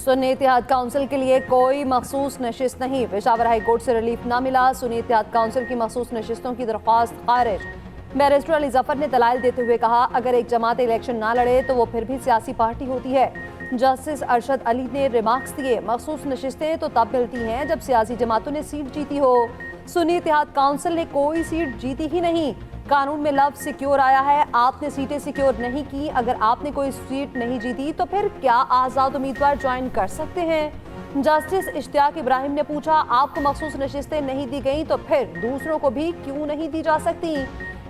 सुन्नी इत्तेहाद council के लिए कोई मखसूस नशिस्त नहीं। पेशावर हाई कोर्ट से रिलीफ ना मिला। सुन्नी इत्तेहाद काउंसिल की मखसूस नशिस्तों की दरख्वास्त खारिज। बैरिस्टर अली जफर ने दलाइल देते हुए कहा, अगर एक जमात इलेक्शन ना लड़े तो वो फिर भी सियासी पार्टी होती है। जस्टिस अरशद अली ने रिमार्क्स दिए, मखसूस नशिस्तें तो तब मिलती हैं जब सियासी जमातों ने सीट जीती हो। सुन्नी इत्तेहाद काउंसिल ने कोई सीट जीती ही नहीं। कानून में लफ्ज सिक्योर आया है, आपने सीटें सिक्योर नहीं की। अगर आपने कोई सीट नहीं जीती तो फिर क्या आज़ाद उम्मीदवार ज्वाइन कर सकते हैं? जस्टिस इश्तियाक इब्राहिम ने पूछा, आपको मखसूस नशिस्तें नहीं दी गई तो फिर दूसरों को भी क्यों नहीं दी जा सकती?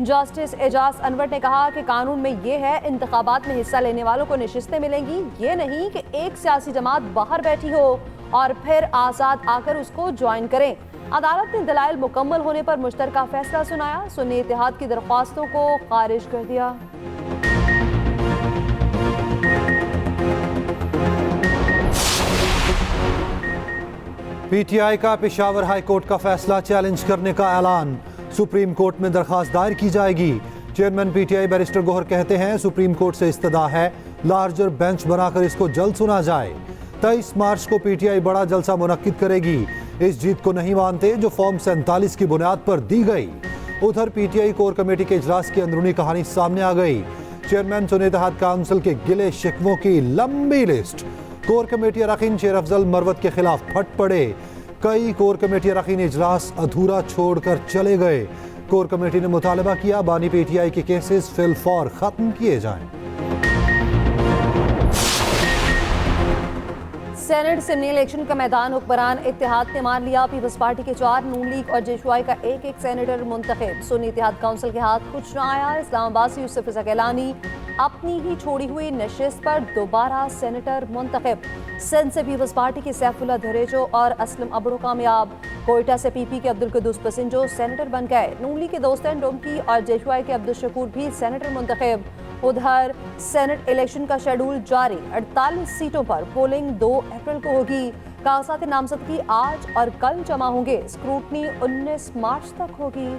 जस्टिस एजाज अनवर ने कहा कि कानून में ये है, इंतखाबात में हिस्सा लेने वालों को नशिस्तें मिलेंगी, ये नहीं कि एक सियासी जमात बाहर बैठी हो और फिर आज़ाद आकर उसको ज्वाइन करें। अदालत ने दलाइल मुकम्मल होने पर मुश्तरका फैसला सुनाया। सुन्नी इत्तेहाद की दरख्वास्तों को खारिज कर दिया। पीटीआई का पेशावर हाई कोर्ट का फैसला चैलेंज करने का ऐलान। सुप्रीम कोर्ट में दरखास्त दायर की जाएगी। चेयरमैन पीटीआई बैरिस्टर गोहर कहते हैं, सुप्रीम कोर्ट से इस्तदा है लार्जर बेंच बनाकर इसको जल्द सुना जाए। 23 मार्च को पीटीआई बड़ा जलसा मुनक्किद करेगी। इस जीत को नहीं मानते जो फॉर्म 47 की बुनियाद पर दी गई। उधर पीटीआई कोर कमेटी के इजलास की अंदरूनी कहानी सामने आ गई। चेयरमैन सुन्नी इत्तेहाद काउंसिल के गिले शिकवों की लंबी लिस्ट। कोर कमेटी अरकान शेर अफजल मरवत के खिलाफ फट पड़े। कई कोर कमेटी अरकान इजलास अधूरा छोड़कर चले गए। कोर कमेटी ने मुतालबा किया, बानी पीटीआई के केसेस फिलफौर खत्म किए जाएं। सेनेट सिमनी इलेक्शन का मैदान हुक्मरान इत्तेहाद ने मान लिया। पीपल्स पार्टी के 4, नून लीग और जेशवाई का एक सेनेटर मुंतखब। सुन्नी इत्तेहाद काउंसिल के हाथ कुछ न आया। इस्लामाबाद से यूसुफ रज़ा गिलानी अपनी ही छोड़ी हुई नशिस्त पर दोबारा सेनेटर मुंतखब। सिंध से पीपल्स पार्टी के सैफुल्लाह धरेजो और असलम अबड़ो कामयाब। कोयटा से पीपी के अब्दुल कुद्दूस पसिंजो सेनेटर बन गए। नून लीग के दोस्तन डोमकी और जेशवाई के अब्दुल शकूर भी सेनेटर मुंतखब। उधर सेनेट इलेक्शन का शेड्यूल जारी। 48 सीटों पर पोलिंग 2 अप्रैल को होगी। कागजात नामजदगी आज और कल जमा होंगे। स्क्रूटनी 19 मार्च तक होगी।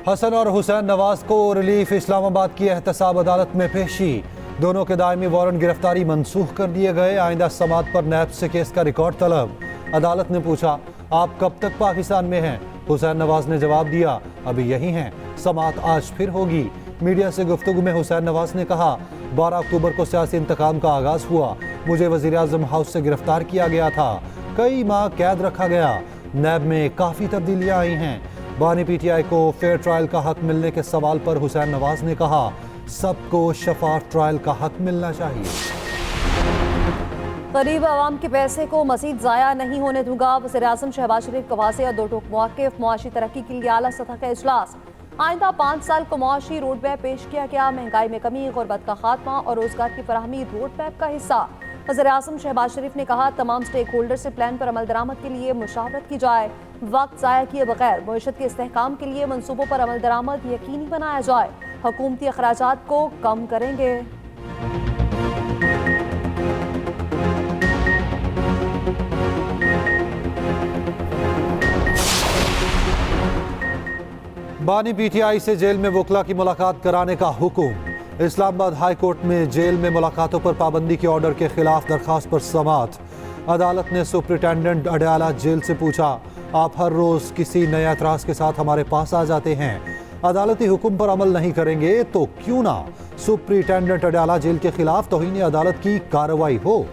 हसन और हुसैन नवाज को रिलीफ। इस्लामाबाद की एहतसाब अदालत में पेशी। दोनों के दायमी वारंट गिरफ्तारी मनसूख कर दिए गए। आइंदा समात पर नैब से केस का रिकॉर्ड तलब। अदालत ने पूछा, आप कब तक पाकिस्तान में हैं? हुसैन नवाज ने जवाब दिया, अभी यही हैं। समात आज फिर होगी। मीडिया से गुफ्तगू में हुसैन नवाज ने कहा, 12 अक्टूबर को सियासी इंतकाम का आगाज हुआ। मुझे वजीर आज़म हाउस से गिरफ्तार किया गया था। कई माह कैद रखा गया। नैब में काफ़ी तब्दीलियाँ आई हैं। बानी पीटीआई को फेयर ट्रायल का हक मिलने के सवाल पर हुसैन नवाज ने कहा, सबको शफाफ ट्रायल का हक मिलना चाहिए। गरीब आवाम के पैसे को मज़ीद ज़ाया नहीं होने दूंगा। वज़ीर-ए-आज़म शहबाज शरीफ का वाज़ेह और दो टोक मौक़िफ़। मुआशी तरक्की के लिए आला सतह का इजलास। आइंदा 5 साल को मुआशी रोड मैप पेश किया गया। महंगाई में कमी, गुर्बत का खात्मा और रोजगार की फराहमी रोड मैप का हिस्सा। वज़ीर-ए-आज़म शहबाज शरीफ ने कहा, तमाम स्टेक होल्डर से प्लान पर अमल दरामद के लिए मुशावरत की जाए। वक्त ज़ाया किए बगैर मईशत के इस्तेहकाम के लिए मनसूबों पर अमल दरामद यकीनी बनाया जाए। हुकूमती अखराजात को कम करेंगे। बानी पीटीआई से जेल में वकला की मुलाकात कराने का हुक्म। इस्लामाबाद हाई कोर्ट में जेल में मुलाकातों पर पाबंदी के ऑर्डर के खिलाफ दरखास्त पर समात। अदालत ने सुप्रिटेंडेंट अडयाला जेल से पूछा, आप हर रोज किसी नए एतराज के साथ हमारे पास आ जाते हैं, अदालती हुक्म पर अमल नहीं करेंगे तो क्यों ना सुप्रिटेंडेंट अडयाला जेल के खिलाफ तौहीन अदालत की कार्रवाई हो।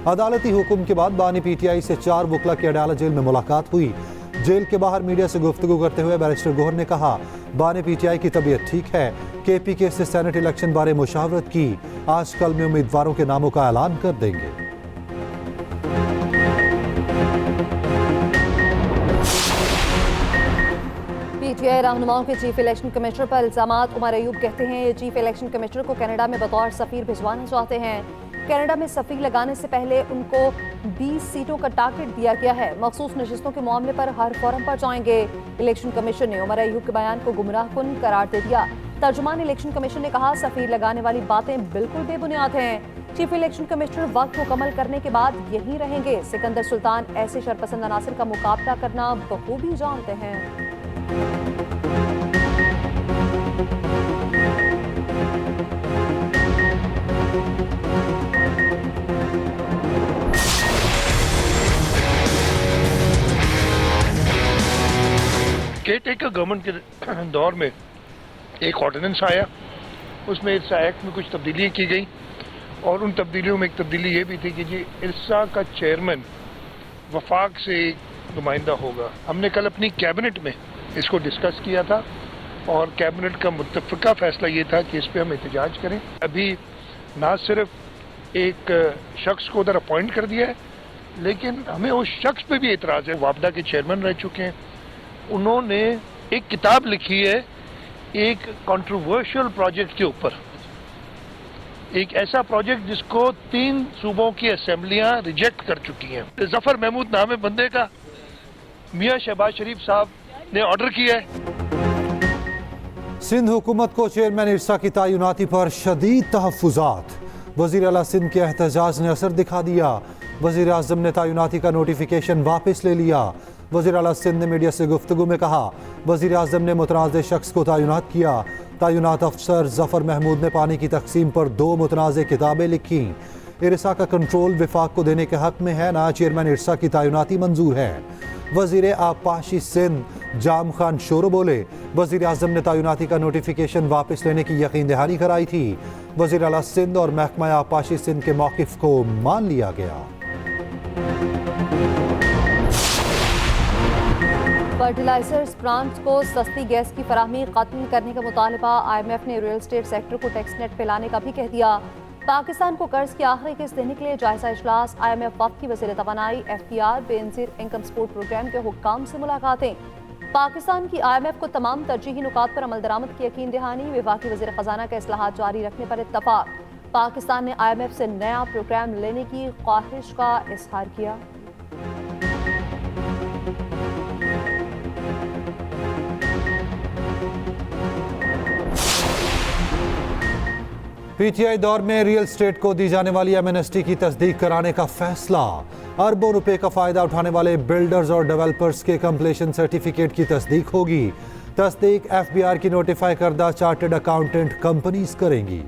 अदालती हुक्म के बाद बानी पीटीआई से 4 वकला की अडयाला जेल में मुलाकात हुई। जेल के बाहर मीडिया से गुफ्तगू करते हुए बैरिस्टर गोहर ने कहा, बानी पीटीआई की तबीयत ठीक है। केपीके से सेनेट इलेक्शन बारे मुशावरत की। आज कल में उम्मीदवारों के नामों का ऐलान कर देंगे। पीटीआई रहनुमाओं के चीफ इलेक्शन कमिश्नर पर इल्जामात। उमर अयूब कहते हैं, ये चीफ इलेक्शन कमिश्नर को कनाडा में बतौर सफीर भिजवाना चाहते हैं। कनाडा में सफीर लगाने से पहले उनको 20 सीटों का टारगेट दिया गया है। मखसूस नशिस्तों के मामले पर हर फोरम पर जाएंगे। इलेक्शन कमीशन ने उमर अयूब के बयान को गुमराहकुन करार दे दिया। तर्जुमान इलेक्शन कमीशन ने कहा, सफीर लगाने वाली बातें बिल्कुल बेबुनियाद हैं। चीफ इलेक्शन कमिश्नर वक्त मुकम्मल करने के बाद यहीं रहेंगे। सिकंदर सुल्तान ऐसे शरपसंद अनासर का मुकाबला करना बखूबी जानते हैं। केयरटेकर गवर्नमेंट के दौर में एक ऑर्डिनेंस आया, उसमें इर्सा एक्ट में कुछ तब्दीलियाँ की गई और उन तब्दीलियों में एक तब्दीली ये भी थी कि जी इर्सा का चेयरमैन वफाक से एक नुमाइंदा होगा। हमने कल अपनी कैबिनेट में इसको डिस्कस किया था और कैबिनेट का मुत्तफ़िका फैसला ये था कि इस पर हम एहतजाज करें। अभी ना सिर्फ एक शख्स को उधर अपॉइंट कर दिया है, लेकिन हमें उस शख्स पे भी एतराज़ है। वापडा के चेयरमैन रह चुके हैं, उन्होंने एक किताब लिखी है एक कंट्रोवर्शियल प्रोजेक्ट के ऊपर, एक ऐसा प्रोजेक्ट जिसको 3 सूबों की असेंबलियां रिजेक्ट कर चुकी हैं। जफर महमूद नाम है बंदे का, मियां शहबाज शरीफ साहब ने ऑर्डर किया है। सिंध हुकूमत को चेयरमैन इरसा की तैनाती पर शदीद तहफ़्फ़ुज़ात। वज़ीर आला सिंध के एहतजाज ने असर दिखा दिया। वज़ीर आज़म ने तैनाती का नोटिफिकेशन वापस ले लिया। वज़ीर आला सिंध ने मीडिया से गुफ्तगू में कहा, वज़ीर आज़म ने मुतनाज़ शख्स को तैनात किया। तैनात अफसर जफ़र महमूद ने पानी की तकसीम पर 2 मुतनाज़ किताबें लिखी। इरसा का कंट्रोल विफाक को देने के हक़ में है, ना चेयरमैन इरसा की तैनाती मंजूर है। वज़ीर आबपाशी सिंध जाम खान शोरो बोले, वज़ीर आज़म ने तैनाती का नोटिफिकेशन वापस लेने की यकीन दहानी कराई थी। वज़ीर आला सिंध और महकमा आबपाशी सिंध के मौक़िफ़ को मान लिया गया। फर्टिलाइजर्स प्लांट्स को सस्ती गैस की फराहमी खत्म करने का मुतालबा। IMF ने रियल एस्टेट सेक्टर को टैक्स नेट पे लाने का भी कह दिया। पाकिस्तान को कर्ज की आखिरी किस्त देने के लिए जायजा इजलास। IMF वक्त की वज़ीर तवानाई FPR Benazir income support program के हुक्काम से मुलाकातें। पाकिस्तान की IMF को तमाम तरजीही नुकात पर अमल दरामद की यकीन दहानी। वफाकी वज़ीर ख़जाना का इस्लाहात जारी रखने पर इत्तफाक। पाकिस्तान ने IMF से नया प्रोग्राम लेने की ख्वाहिश का इजहार किया। PTI दौर में रियल स्टेट को दी जाने वाली एमनेस्टी की तस्दीक कराने का फैसला। अरबों रुपए का फायदा उठाने वाले बिल्डर्स और डेवलपर्स के कंप्लीशन सर्टिफिकेट की तस्दीक होगी। तस्दीक FBR की नोटिफाई करदा चार्टर्ड अकाउंटेंट कंपनीज करेंगी।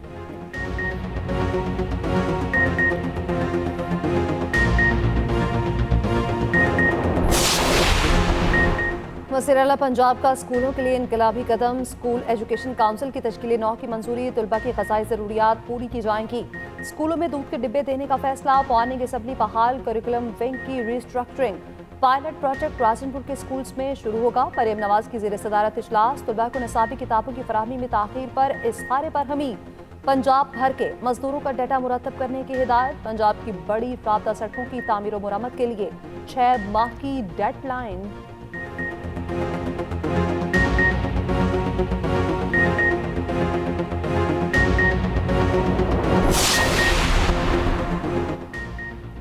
वज़ीर आला पंजाब का स्कूलों के लिए इनकलाबी कदम। स्कूल एजुकेशन काउंसिल की तश्कील 9 की मंजूरी। तलबा की ग़ज़ाई ज़रूरियात पूरी की जाएंगी। स्कूलों में दूध के डिब्बे देने का फैसला। पॉनिंग असम्बली बहाल। करिकुलम विंग की रीस्ट्रक्चरिंग। पायलट प्रोजेक्ट राजनपुर के स्कूल्स में शुरू होगा। मरियम नवाज की ज़ेर सदारत इजलास। तलबा को निसाबी किताबों की फराहमी में ताख़ीर पर इज़हार बरहमी। पंजाब भर के मजदूरों का डाटा मुरतब करने की हिदायत। पंजाब की बड़ी राबता सड़कों की तामीर व मुरम्मत के लिए 6 माह की डेडलाइन।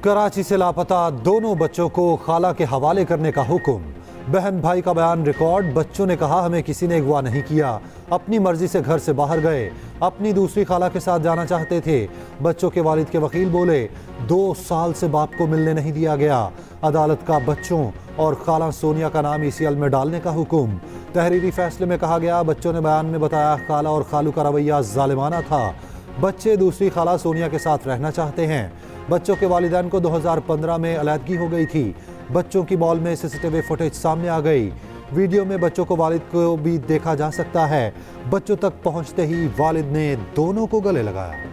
कराची से लापता दोनों बच्चों को खाला के हवाले करने का हुक्म। बहन भाई का बयान रिकॉर्ड। बच्चों ने कहा, हमें किसी ने अगवा नहीं किया, अपनी मर्जी से घर से बाहर गए, अपनी दूसरी खाला के साथ जाना चाहते थे। बच्चों के वालिद के वकील बोले, 2 साल से बाप को मिलने नहीं दिया गया। अदालत का बच्चों और खाला सोनिया का नाम ECL में डालने का हुक्म। तहरीरी फैसले में कहा गया, बच्चों ने बयान में बताया खाला और खालू का रवैया जालिमाना था। बच्चे दूसरी खाला सोनिया के साथ रहना चाहते हैं। बच्चों के वालिदैन को 2015 में अलहदगी हो गई थी। बच्चों की मॉल में CCTV फुटेज सामने आ गई। वीडियो में बच्चों को वालिद को भी देखा जा सकता है। बच्चों तक पहुंचते ही वालिद ने दोनों को गले लगाया।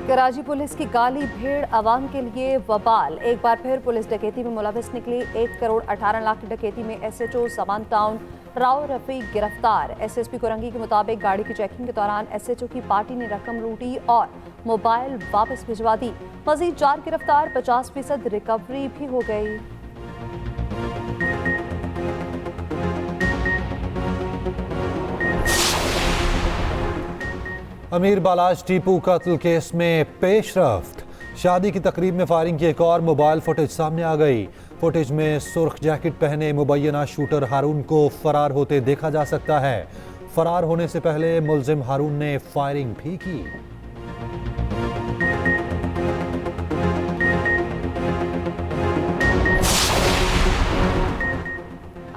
कराची पुलिस की काली भेड़ अवाम के लिए वबाल। एक बार फिर पुलिस डकैती में मुलविस निकली। 1 करोड़ 18 लाख की डकैती में SHO समान टाउन राव रफीक गिरफ्तार। SSP कुरंगी के मुताबिक गाड़ी की चेकिंग के दौरान SHO की पार्टी ने रकम लूटी और मोबाइल वापस भिजवा दी। मजीद 4 गिरफ्तार, 50% रिकवरी भी हो गई। अमीर बालाज टीपू कत्ल केस में पेशरफ्त। शादी की तकरीब में फायरिंग की एक और मोबाइल फुटेज सामने आ गई। फुटेज में सुर्ख जैकेट पहने मुबैना शूटर हारून को फरार होते देखा जा सकता है। फरार होने से पहले मुलजिम हारून ने फायरिंग भी की।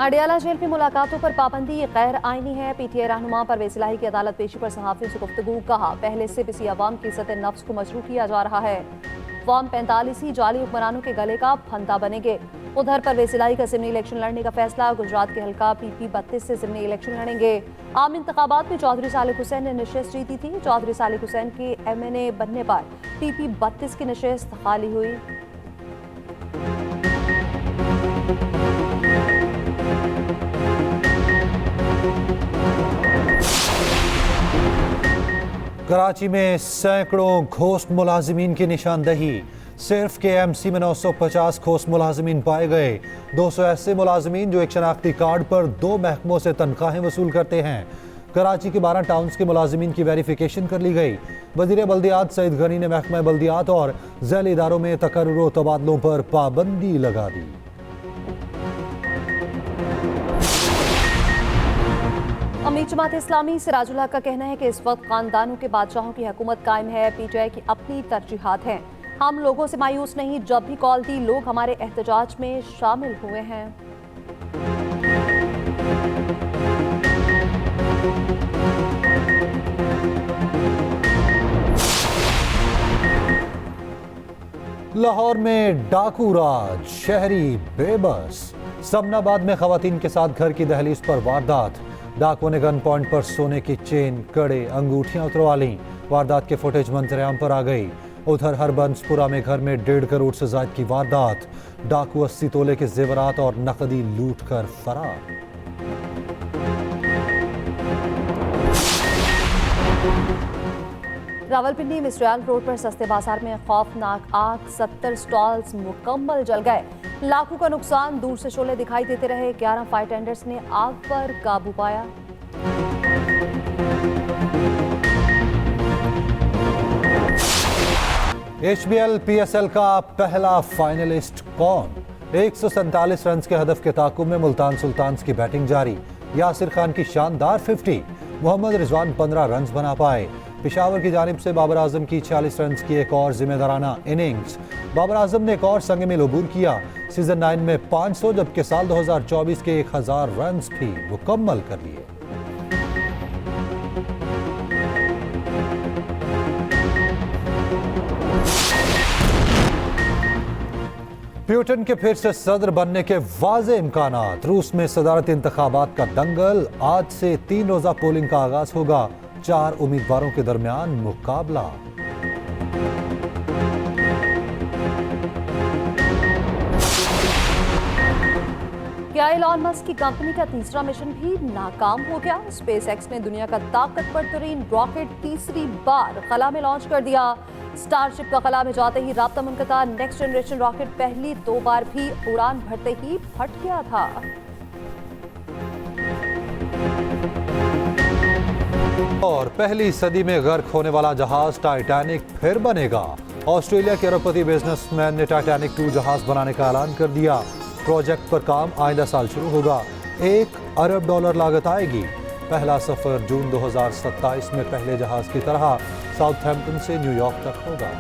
अडियाला जेल में मुलाकातों पर पाबंदी गैर आईनी है। पीटीआई रहनुमा परवेज इलाही की अदालत पेशी पर सहाफियों से गुफ्तगू। कहा, पहले से किसी अवाम की इज्जत नफ्स को मजरूह किया जा रहा है। फॉर्म 45 ही जाली हुक्मरानों के गले का फंदा बनेंगे। उधर परवेज इलाही का ज़िमनी इलेक्शन लड़ने का फैसला। गुजरात के हल्का PP 32 से ज़िमनी इलेक्शन लड़ेंगे। आम इंतखाबात में चौधरी सालिक हुसैन ने नशिस्त जीती थी। चौधरी सालिक हुसैन के MNA बनने पर PP 32 की नशिस्त खाली हुई। कराची में सैकड़ों घोस्ट मुलाजिमीन की निशानदही। सिर्फ KMC में 950 घोस्ट मुलाजिमीन पाए गए। 200 ऐसे मुलाजिमीन जो एक शनाख्ती कार्ड पर 2 महकमों से तनख्वाहें वसूल करते हैं। कराची के 12 टाउन्स के मुलाजिमीन की वेरिफिकेशन कर ली गई। वज़ीर बल्दियात सईद गनी ने महकमा बल्दियात और ज़ैली इदारों में तकर्रुर व तबादलों पर पाबंदी लगा दी। अमीर जमात इस्लामी सिराजुल हक का कहना है कि इस वक्त खानदानों के बादशाहों की हुकूमत कायम है। PTI की अपनी तरजीहात हैं। हम लोगों से मायूस नहीं, जब भी कॉल दी लोग हमारे एहतजाज में शामिल हुए हैं। लाहौर में डाकू राज, शहरी बेबस। समनाबाद में खवातीन के साथ घर की दहलीज पर वारदात। डाकुओं ने गन पॉइंट पर सोने की चेन, कड़े, अंगूठियां उतरवा लीं। वारदात के फुटेज मंजरेआम पर आ गई। उधर हरबंसपुरा में घर में 1.5 करोड़ से ज्यादा की वारदात। डाकू 80 तोले के जेवरात और नकदी लूट कर फरार। रावलपिंडी मिस्रियाल रोड पर सस्ते बाजार में खौफनाक आग। 70 स्टॉल्स मुकम्मल जल गए। लाखों का नुकसान। दूर से शोले दिखाई देते रहे। 11 फायर टेंडर्स ने आग पर काबू पाया। HBL PSL का पहला फाइनलिस्ट कौन? 147 रन के हदफ के ताकुब में मुल्तान सुल्तान्स की बैटिंग जारी। यासिर खान की शानदार 50। मोहम्मद रिजवान 15 रन बना पाए। पेशावर की जानिब से बाबर आजम की 46 रन की एक और जिम्मेदाराना इनिंग्स। बाबर आजम ने एक और संग में अबूर किया। सीजन 9 में 500 जबकि साल 2024 के 1000 रन भी मुकम्मल कर लिए। प्यूटन के फिर से सदर बनने के वाज़े इम्कानात। रूस में सदारती इंतखाबात का दंगल। आज से 3 रोजा पोलिंग का आगाज होगा। 4 उम्मीदवारों के दरमियान मुकाबला। क्या एलॉन मस्क की कंपनी का तीसरा मिशन भी नाकाम हो गया? SpaceX ने दुनिया का ताकतवर तरीन रॉकेट तीसरी बार खला में लॉन्च कर दिया। स्टारशिप का खला में जाते ही राब्ता मुनक़ता। नेक्स्ट जनरेशन रॉकेट पहली 2 बार भी उड़ान भरते ही फट गया था। और पहली सदी में गर्क होने वाला जहाज टाइटैनिक फिर बनेगा। ऑस्ट्रेलिया के अरबपति बिजनेसमैन ने टाइटैनिक 2 जहाज बनाने का ऐलान कर दिया। प्रोजेक्ट पर काम आइंदा साल शुरू होगा। $1 अरब लागत आएगी। पहला सफर जून 2027 में पहले जहाज की तरह साउथहैम्पटन से न्यूयॉर्क तक होगा।